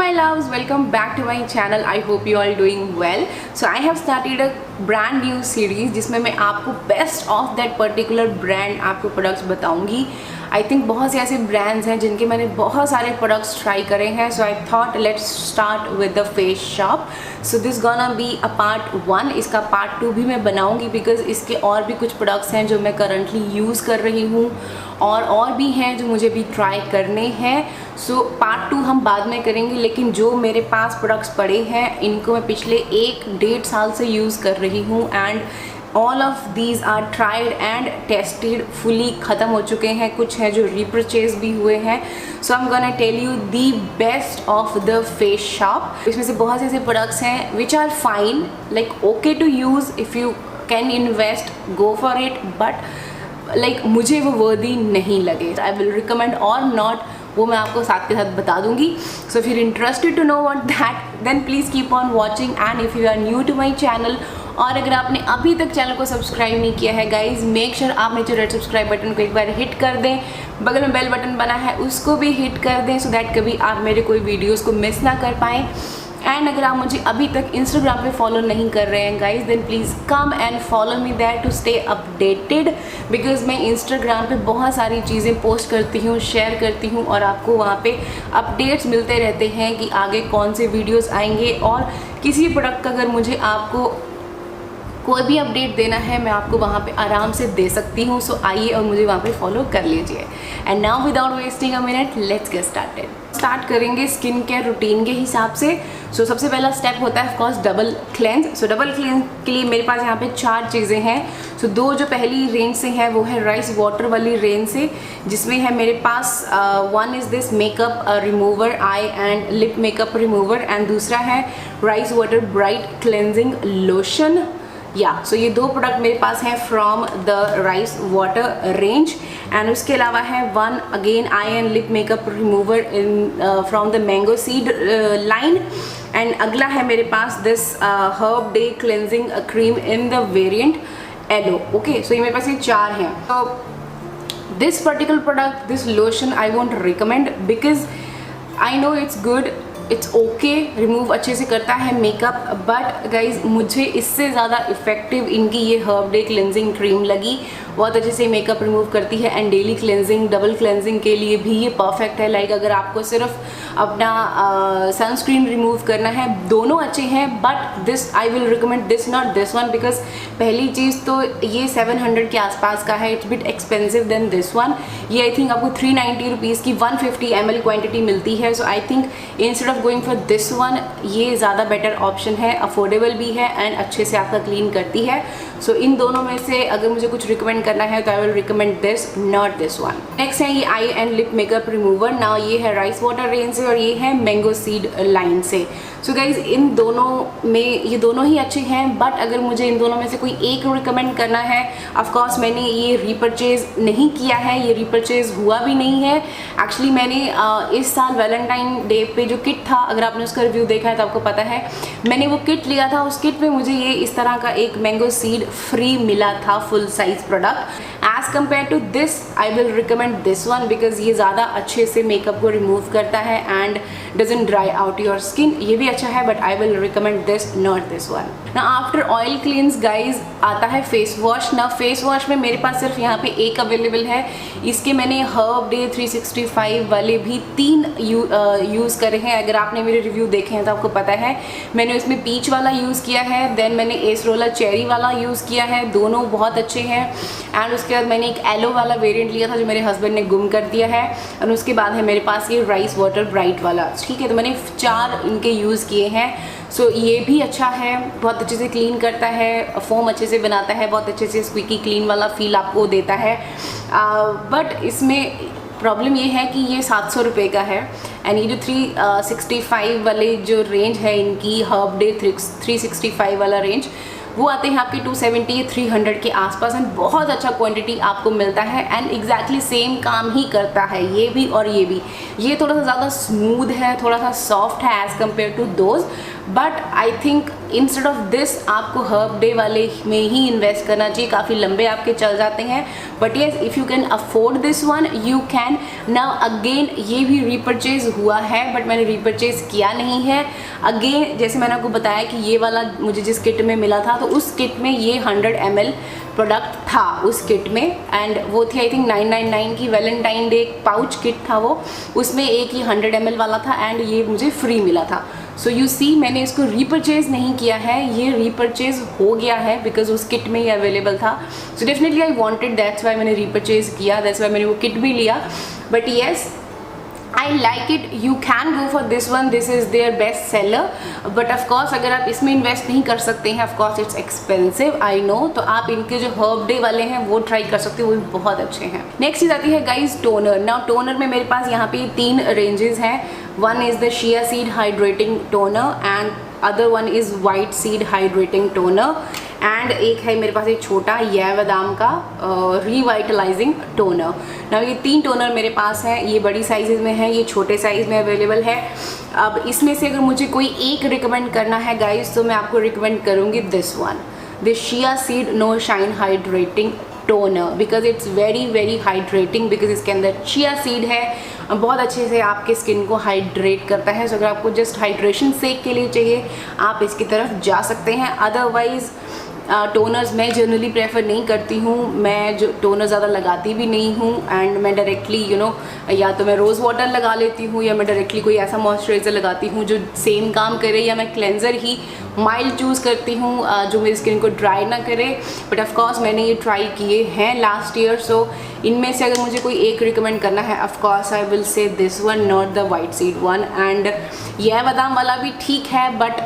my loves, welcome back to my channel. I hope you all doing well. So I have started a brand new series जिसमें मैं आपको best of that particular brand आपको products बताऊंगी. I think बहुत से ऐसे brands हैं जिनके मैंने बहुत सारे प्रोडक्ट्स ट्राई करे हैं. So I thought let's start with the face shop. So this gonna be a part 1. इसका पार्ट 2 भी मैं बनाऊंगी बिकॉज इसके और भी कुछ प्रोडक्ट्स हैं जो मैं करंटली यूज़ कर रही हूँ और भी हैं जो मुझे भी ट्राई करने हैं. सो पार्ट 2 हम बाद में करेंगे, लेकिन जो मेरे पास प्रोडक्ट्स पड़े हैं इनको मैं पिछले 1-1.5 साल से यूज़ कर रही हूँ and all of these are tried and tested. Fully ख़त्म हो चुके हैं, कुछ हैं जो रीपरचेज भी हुए हैं. So I am gonna tell you the best of the face shop. इसमें से बहुत से ऐसे प्रोडक्ट्स हैं which are fine, like okay to use. If you can invest go for it, but like मुझे वो वर्दी नहीं लगे. आई विल रिकमेंड और नॉट, वो मैं आपको साथ के साथ बता दूंगी. So if you are interested to know what that, then please keep on watching. And if you are new to my channel, और अगर आपने अभी तक चैनल को सब्सक्राइब नहीं किया है गाइज, मेक श्योर आप नीचे रेड सब्सक्राइब बटन को एक बार हिट कर दें. बगल में बेल बटन बना है उसको भी हिट कर दें, सो दैट कभी आप मेरे कोई वीडियोज़ को मिस ना कर पाएँ. एंड अगर आप मुझे अभी तक इंस्टाग्राम पे फॉलो नहीं कर रहे हैं guys, then please come and follow me there to stay updated. Because मैं इंस्टाग्राम पे बहुत सारी चीज़ें पोस्ट करती हूँ, शेयर करती हूँ, और आपको वहाँ पे अपडेट्स मिलते रहते हैं कि आगे कौन से वीडियोस आएंगे. और किसी प्रोडक्ट का अगर मुझे आपको कोई भी अपडेट देना है, मैं आपको वहाँ पे आराम से दे सकती हूँ. सो आइए और मुझे वहाँ पे फॉलो कर लीजिए. And now without wasting a minute, let's get started. Start करेंगे स्किन केयर रूटीन के हिसाब से. सो सबसे पहला स्टेप होता है ऑफकोर्स डबल क्लेंज. सो डबल क्लेंज के लिए मेरे पास यहाँ पे 4 चीज़ें हैं. सो 2 जो पहली रेंज से हैं वो है राइस वाटर वाली रेंज से, जिसमें है मेरे पास one is this makeup remover, eye and lip makeup remover, and दूसरा है rice water bright cleansing lotion. So ये 2 प्रोडक्ट मेरे पास हैं from the rice water range. And उसके अलावा है one again eye and lip makeup remover in from the mango seed line. And अगला है मेरे पास this herb day cleansing cream in the variant yellow. Okay, so ये मेरे पास ये 4 हैं. तो this particular product, this lotion I won't recommend because I know it's good, it's okay, remove अच्छे से करता है मेकअप, बट गाइज मुझे इससे ज़्यादा इफेक्टिव इनकी ये हर्ब डे क्लेंजिंग क्रीम लगी. बहुत अच्छे से मेकअप रिमूव करती है and daily cleansing, double cleansing के लिए भी ये परफेक्ट है. लाइक अगर आपको सिर्फ अपना सनस्क्रीन रिमूव करना है, दोनों अच्छे हैं, but this I will recommend this not this one. Because पहली चीज़ तो ये 700 के आसपास का है, it's bit expensive than this one. ये आई थिंक आपको 390 रुपीज़ की 150 ml क्वान्टिटी मिलती है. So I think instead of going for this one, ये ज़्यादा बेटर ऑप्शन है, अफोर्डेबल भी है एंड अच्छे से आपका क्लीन करती है. सो इन दोनों में से अगर मुझे कुछ रिकमेंड करना है तो I will recommend this, not this one. Next है ये eye and lip makeup remover. Now ये है राइस वाटर रेंज से और ये है मैंगो सीड लाइन से. सो गाइज इन दोनों में ये दोनों ही अच्छे हैं, बट अगर मुझे इन दोनों में से कोई एक रिकमेंड करना है, ऑफकोर्स मैंने ये रीपरचेज नहीं किया है, ये रीपरचेज हुआ भी नहीं है. एक्चुअली मैंने इस साल वैलेंटाइन डे पे जो किट था, अगर आपने उसका रिव्यू देखा है तो आपको पता है, मैंने वो किट लिया था. उस किट में मुझे ये इस तरह का एक मैंगो सीड फ्री मिला था, full size product. As compare to this I will recommend this one because ये ज़्यादा अच्छे से मेकअप को रिमूव करता है and doesn't dry out your skin. ये भी अच्छा है, but I will recommend this, not this one. ना आफ्टर ऑयल क्लींस गाइज आता है फेस वॉश. ना फेस वॉश में मेरे पास सिर्फ यहाँ पे एक अवेलेबल है. इसके मैंने हर्ब डे 365 वाले भी 3 यूज़ करे हैं. अगर आपने मेरे रिव्यू देखे हैं तो आपको पता है, मैंने उसमें पीच वाला यूज़ किया है, देन मैंने एस रोलर चेरी वाला यूज़ किया है. दोनों बहुत अच्छे हैं. एंड उसके बाद मैंने एक एलो वाला वेरिएंट लिया था जो मेरे हस्बैंड ने गुम कर दिया है. और उसके बाद है मेरे पास ये राइस वाटर ब्राइट वाला. ठीक है, तो मैंने 4 इनके यूज़ किए हैं. सो ये भी अच्छा है, बहुत अच्छे से क्लीन करता है, फोम अच्छे से बनाता है, बहुत अच्छे से स्क्विकी क्लीन वाला फील आपको देता है. बट इसमें प्रॉब्लम ये है कि ये 700 रुपये का है. एंड ये जो 365 वाले जो रेंज है इनकी, हर्ब डे 365 वाला रेंज, वो आते हैं आपके 270 300 के आसपास. एंड बहुत अच्छा क्वांटिटी आपको मिलता है एंड एग्जैक्टली सेम काम ही करता है ये भी और ये भी. ये थोड़ा सा ज़्यादा स्मूथ है, थोड़ा सा सॉफ्ट है as compare to those, but I think instead of this आपको हर्ब डे वाले में ही इन्वेस्ट करना चाहिए, काफ़ी लंबे आपके चल जाते हैं। But yes, if you can afford this one you can. Now again ये भी रीपरचेज हुआ है बट मैंने रीपरचेज किया नहीं है। अगेन जैसे मैंने आपको बताया कि ये वाला मुझे जिस किट में मिला था तो उस किट में ये 100 ml प्रोडक्ट था उस किट में, एंड वो थी आई थिंक 999 की वैलेंटाइन डे पाउच किट था वो, उसमें एक ही 100 ml वाला था एंड ये मुझे फ्री मिला था। सो यू सी मैंने इसको रीपरचेज नहीं किया है, ये रीपरचेज हो गया है बिकॉज उस किट में ही अवेलेबल था। So definitely I wanted, that's why मैंने रीपरचेज किया, दैट्स वाई मैंने वो किट भी लिया। But yes, I like it, you can go for this one, this is their best seller, but of course अगर आप इसमें इन्वेस्ट नहीं कर सकते हैं, of course it's expensive, I know, तो आप इनके जो हर्ब डे वाले हैं वो ट्राई कर सकते हो, वो भी बहुत अच्छे हैं। नेक्स्ट चीज़ आती है गाइज टोनर। नाउ टोनर में मेरे पास यहाँ पे 3 रेंजेस हैं। One is the Shia seed hydrating toner and other one is white seed hydrating toner and एक है मेरे पास एक छोटा ये बादाम का रिवाइटलाइजिंग टोनर। ना ये 3 टोनर मेरे पास है, ये बड़ी साइजेज़ में है, ये छोटे साइज़ में अवेलेबल है। अब इसमें से अगर मुझे कोई एक रिकमेंड करना है गाइस तो मैं आपको रिकमेंड करूँगी this one, this chia seed no shine hydrating toner, because it's very hydrating, because इसके अंदर चिया सीड है, बहुत अच्छे से आपके स्किन को हाइड्रेट करता है। सो अगर आपको जस्ट हाइड्रेशन सेक के लिए चाहिए आप इसकी तरफ जा सकते हैं। अदरवाइज़ टोनर्स मैं जनरली प्रेफर नहीं करती हूँ, मैं जो टोनर ज़्यादा लगाती भी नहीं हूँ एंड मैं डायरेक्टली या तो मैं रोज़ वाटर लगा लेती हूँ या मैं डायरेक्टली कोई ऐसा मॉइस्चराइज़र लगाती हूँ जो सेम काम करे, या मैं क्लेंजर ही माइल्ड चूज़ करती हूँ जो मेरी स्किन को ड्राई ना करे। बट ऑफकोर्स मैंने ये ट्राई किए हैं लास्ट ईयर, सो इनमें से अगर मुझे कोई एक रिकमेंड करना है of course I will say this one, not the white seed one. And यह बादाम वाला भी ठीक है but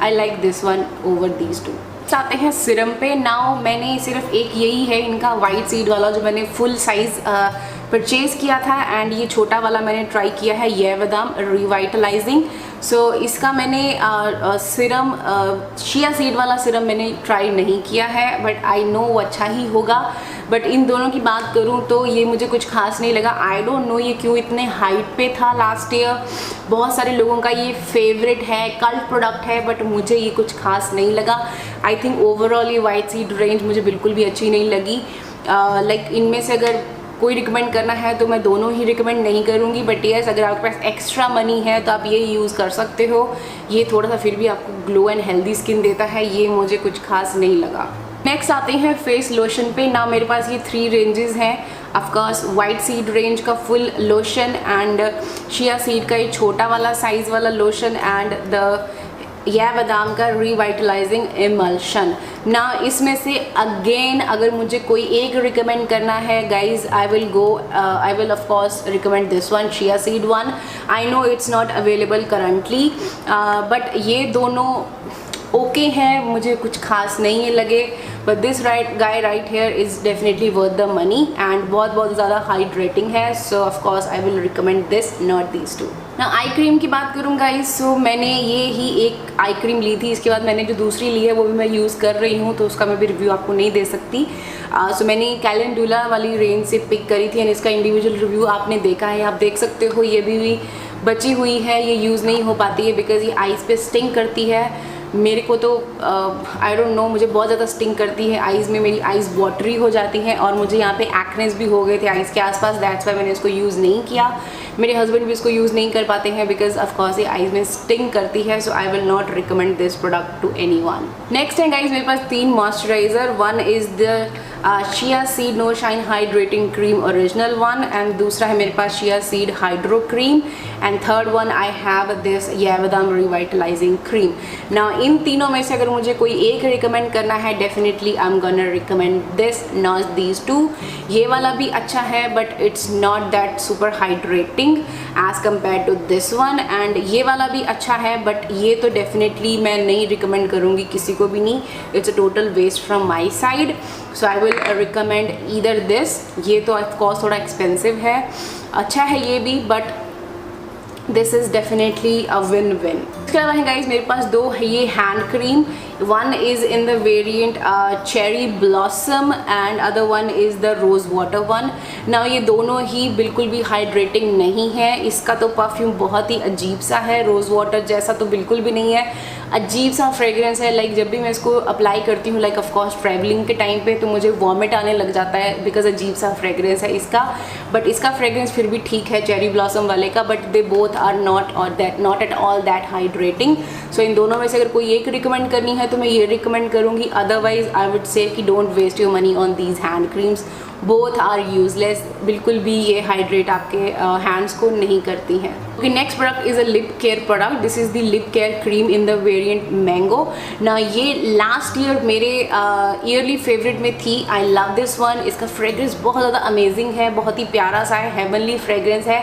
I like this one over these two. आते हैं सिरम पे। नाउ मैंने सिर्फ एक यही है इनका वाइट सीड वाला जो मैंने फुल साइज़ परचेज़ किया था एंड ये छोटा वाला मैंने ट्राई किया है ये बादाम रिवाइटलाइजिंग। सो इसका मैंने सिरम शिया सीड वाला सिरम मैंने ट्राई नहीं किया है बट आई नो वो अच्छा ही होगा। बट इन दोनों की बात करूं तो ये मुझे कुछ खास नहीं लगा। आई डोंट नो ये क्यों इतने हाइट पे था लास्ट ईयर, बहुत सारे लोगों का ये फेवरेट है, कल्ट प्रोडक्ट है, बट मुझे ये कुछ खास नहीं लगा। आई थिंक ओवरऑल ये वाइट सीड रेंज मुझे बिल्कुल भी अच्छी नहीं लगी। लाइक इनमें से अगर कोई रिकमेंड करना है तो मैं दोनों ही रिकमेंड नहीं करूँगी। बट येस, अगर आपके पास एक्स्ट्रा मनी है तो आप ये यूज़ कर सकते हो। ये थोड़ा सा फिर भी आपको ग्लो एंड हेल्दी स्किन देता है, ये मुझे कुछ खास नहीं लगा। नेक्स्ट आते हैं फेस लोशन पे। ना मेरे पास ये 3 रेंजेस हैं ऑफकोर्स, वाइट सीड रेंज का full lotion and chia seed का ये छोटा वाला साइज़ वाला लोशन एंड द यह बादाम का रिवाइटलाइजिंग इमल्शन। ना इसमें से अगेन अगर मुझे कोई एक रिकमेंड करना है guys I will of course recommend this one, chia seed one. I know it's not available currently but ये दोनों ओके हैं, मुझे कुछ खास नहीं लगे। But this guy right here is definitely worth the money and बहुत ज़्यादा हाइड्रेटिंग है। So of course I will recommend this, not these two. ना आई क्रीम की बात करूँ गाइस, सो मैंने ये ही एक आई क्रीम ली थी, इसके बाद मैंने जो दूसरी ली है वो भी मैं यूज़ कर रही हूँ तो उसका मैं भी रिव्यू आपको नहीं दे सकती। सो मैंने कैलेंडुला वाली रेंज से पिक करी थी एंड इसका इंडिविजुअल रिव्यू आपने देखा है, आप देख सकते हो। ये भी बची हुई है, ये यूज़ नहीं हो पाती है बिकॉज ये आइज़ पे स्टिंग करती है। मेरे को तो आई डोंट नो, मुझे बहुत ज़्यादा स्टिंग करती है आइज़ में, मेरी आइज़ वाटरी हो जाती हैं और मुझे यहाँ पे एक्नेस भी हो गए थे आइज़ के आसपास, दैट्स वाई मैंने इसको यूज़ नहीं किया। मेरे हस्बैंड भी इसको यूज़ नहीं कर पाते हैं बिकॉज ऑफकोर्स ये आइज़ में स्टिंग करती है। So I will not recommend this product to anyone. Next है गाइज मेरे पास 3 moisturiser. One is the Shia seed no shine hydrating cream original one and दूसरा है मेरे पास shea seed hydro cream and third one I have this ये बादाम revitalising cream. ना इन तीनों में से अगर मुझे कोई एक रिकमेंड करना है definitely I am gonna recommend this, not these two. ये वाला भी अच्छा है but it's not that super hydrating as compare to this one and ये वाला भी अच्छा है बट ये तो डेफिनेटली मैं नहीं रिकमेंड करूँगी किसी को भी नहीं, it's a total waste from my side. So I will recommend either this. ये तो ऑफकोर्स थोड़ा एक्सपेंसिव है, अच्छा है ये भी but this is definitely a win win. इसके अलावा है गाइज मेरे पास दो है ये hand cream, one is in the variant cherry blossom and other one is the rose water one. ना ये दोनों ही बिल्कुल भी हाइड्रेटिंग नहीं है। इसका तो परफ्यूम बहुत ही अजीब सा है, रोज़ वाटर जैसा तो बिल्कुल भी नहीं है, अजीब सा फ्रेग्रेंस है। लाइक जब भी मैं इसको अप्लाई करती हूँ, लाइक ऑफकोर्स ट्रैवलिंग के टाइम पे, तो मुझे वॉमिट आने लग जाता है बिकॉज अजीब सा फ्रेग्रेंस है इसका। बट इसका फ्रेग्रेंस फिर भी ठीक है चेरी ब्लॉसम वाले का, but they both are not at all that hydrating. So इन दोनों में से अगर कोई एक रिकमेंड करनी है तो मैं ये रिकमेंड करूँगी, अदरवाइज आई वुड से कि don't waste your money on these hand creams, both are useless, बिल्कुल भी ये हाइड्रेट आपके हैंड्स को नहीं करती हैं। Okay, next product is a lip care product. This is the lip care cream in the variant mango. ना ये लास्ट ईयर मेरे ईयरली फेवरेट में थी। I love this one. इसका फ्रेग्रेंस बहुत ज़्यादा अमेजिंग है, बहुत ही प्यारा सा है, हेवनली फ्रेग्रेंस है,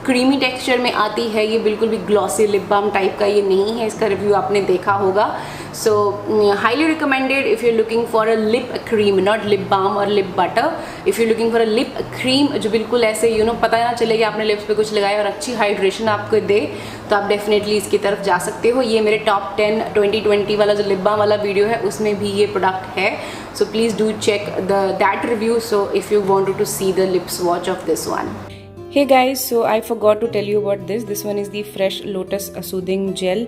क्रीमी टेक्सचर में आती है ये, बिल्कुल भी ग्लॉसी लिप बाम टाइप का ये नहीं है। इसका रिव्यू आपने देखा होगा। So highly recommended if you looking for a lip cream, not lip balm और lip butter. If you looking for a lip cream जो बिल्कुल ऐसे पता ना चले कि आपने लिप्स पे कुछ लगाया और अच्छी हाइड्रेशन आपको दे, तो आप डेफिनेटली इसकी तरफ जा सकते हो। ये मेरे टॉप 10 2020 वाला जो लिप बाम वाला वीडियो है उसमें भी ये प्रोडक्ट है। So please do check that review so if you want to see the lip swatch of this one. Hey guys, so I forgot to tell you about this. This one is the Fresh Lotus Soothing Gel.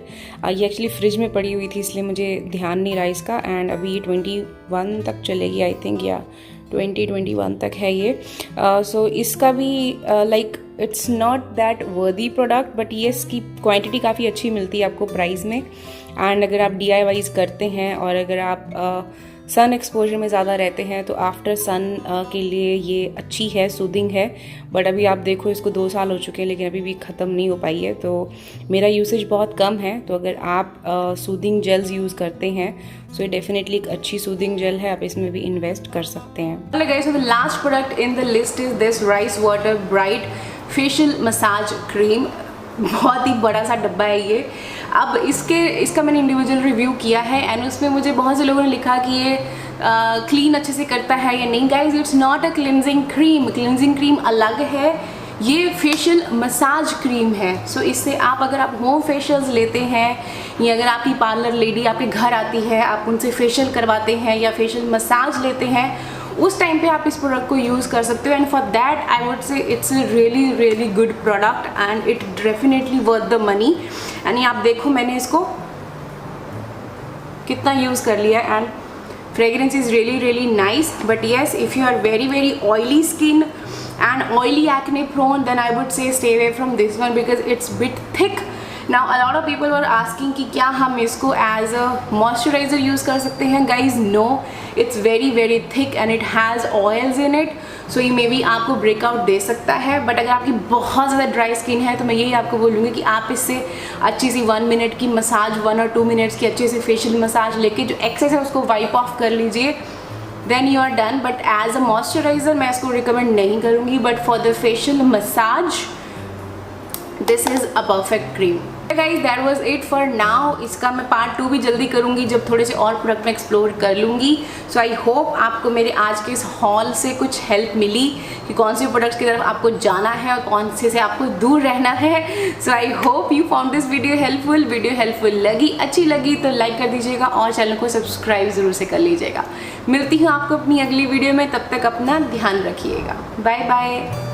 ये actually fridge में पड़ी हुई थी इसलिए मुझे ध्यान नहीं रहा इसका, एंड अभी ये 21 तक चलेगी आई थिंक, या 2021 तक है ये। सो इसका भी लाइक इट्स नॉट दैट वर्दी प्रोडक्ट, बट ये इसकी क्वांटिटी काफ़ी अच्छी मिलती है आपको प्राइस में। एंड अगर आप DIYs करते हैं और अगर आप सन एक्सपोजर में ज़्यादा रहते हैं तो आफ्टर सन के लिए ये अच्छी है, सूदिंग है। बट अभी आप देखो इसको 2 साल हो चुके हैं लेकिन अभी भी ख़त्म नहीं हो पाई है, तो मेरा यूसेज बहुत कम है। तो अगर आप सूदिंग जेल्स यूज़ करते हैं सो ये डेफिनेटली एक अच्छी सूदिंग जेल है, आप इसमें भी इन्वेस्ट कर सकते हैं। Hello guys, so the last product in the list is this rice water bright facial massage cream. बहुत ही बड़ा सा डब्बा है ये। अब इसका मैंने इंडिविजुअल रिव्यू किया है एंड उसमें मुझे बहुत से लोगों ने लिखा कि ये क्लीन अच्छे से करता है या नहीं। Guys, it's not a cleansing cream. Cleansing cream अलग है, ये फेशियल मसाज क्रीम है। सो इससे अगर आप होम फेशियल्स लेते हैं या अगर आपकी पार्लर लेडी आपके घर आती है, आप उनसे फेशियल करवाते हैं या फेशियल मसाज लेते हैं, उस टाइम पे आप इस प्रोडक्ट को यूज़ कर सकते हो। And for that I would say it's a really good product and it definitely worth the money. And ये आप देखो मैंने इसको कितना यूज़ कर लिया and fragrance is really nice. But yes, if you are very oily skin and oily acne prone, then I would say stay away from this one because it's bit thick. Now a lot of people were asking कि क्या हम इसको as a moisturizer use कर सकते हैं? Guys, no, it's very thick and it has oils in it, so ये may be आपको breakout दे सकता है। बट अगर आपकी बहुत ज़्यादा ड्राई स्किन है तो मैं यही आपको बोलूँगी कि आप इससे अच्छी सी 1 मिनट की मसाज, 1 और 2 मिनट्स की अच्छे से फेशियल मसाज लेके जो एक्सेस है उसको वाइप ऑफ कर लीजिए, then you are done. But as a moisturizer मैं इसको रिकमेंड नहीं करूँगी, but for the facial massage this is a perfect cream. Guys, that was it for now. इसका मैं पार्ट 2 भी जल्दी करूँगी जब थोड़े से और प्रोडक्ट में एक्सप्लोर कर लूँगी। सो आई होप आपको मेरे आज के इस हॉल से कुछ हेल्प मिली कि कौन से प्रोडक्ट्स की तरफ आपको जाना है और कौन से आपको दूर रहना है। So I hope you found this video helpful. Video helpful लगी, अच्छी लगी तो लाइक कर दीजिएगा और चैनल को सब्सक्राइब ज़रूर से कर लीजिएगा। मिलती हूँ आपको अपनी अगली वीडियो में, तब तक अपना ध्यान रखिएगा। Bye bye.